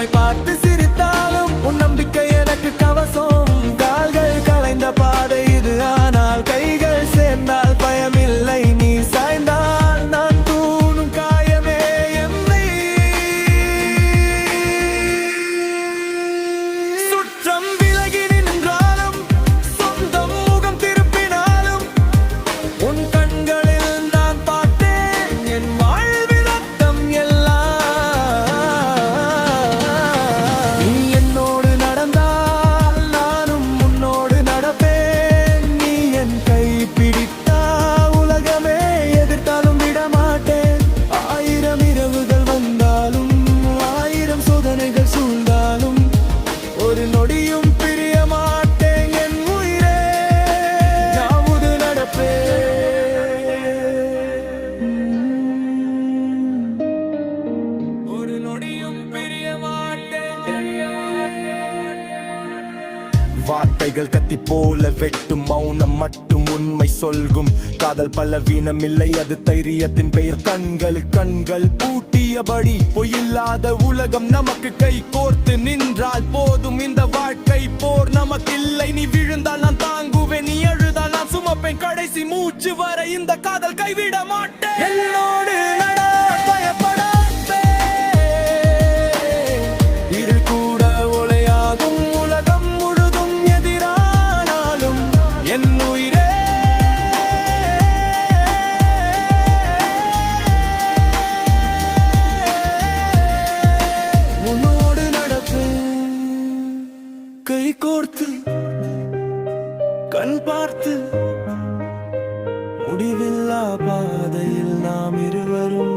உம்மை பார்த்து சிரித்தாலும் உன் நம்பிக்கை எனக்கு கவசம். கால்கள் களைந்த பாதை இது, ஆனால் கைகள் சேர்ந்தால் பயமில்லை. நீ சாய்ந்தால் நான் தூணும் காயமே என்னை சுற்றம் விலகி நின்றாலும் சொந்தம் முகம் திருப்பினாலும் உன் கண்களில் நான் பார்த்தேன் என் வாழ்வின் அர்த்தம் எல்லாம். நீ என்னோடு நடந்தால் நானும் உன்னோடு நடப்பேன். நீ என் கை பிடித்தா உலகமே எதிர்த்தாலும் விடமாட்டேன். ஆயிரம் இரவுகள் வந்தாலும் ஆயிரம் சோதனைகள் சூழ்ந்தாலும் ஒரு நொடியும் பிரிய மாட்டேன் என் உயிரே. யாவது நடப்பேன். ஒரு நொடியும் பிரிய மாட்டேன். வார்த்தைகள் கத்தி போல வெட்டும், மௌனம் மட்டும் உண்மை சொல்கும். காதல் பலவீனம் இல்லை, அது தைரியத்தின் பெயர். கண்கள் பூட்டியபடி பொய்யில்லாத உலகம் நமக்கு கை கோர்த்து நின்றால் போதும். இந்த வாழ்க்கை போர் நமக்கில்லை. நீ விழுந்தால் நான் தாங்குவேன், நீ அழுதால் நான் சுமப்பேன். கடைசி மூச்சு வரை இந்த காதல் கைவிட மாட்டேன். என்னோடு நட, பயப்படாதே. இருள் கூட ஒளியாகும், உலகம் முழுதும் எதிரானாலும் என் உயிரே உன்னோடு நடப்பேன். கை கோர்த்து கண் பார்த்து முடிவில்லா பாதையில் நாம் இருவரும்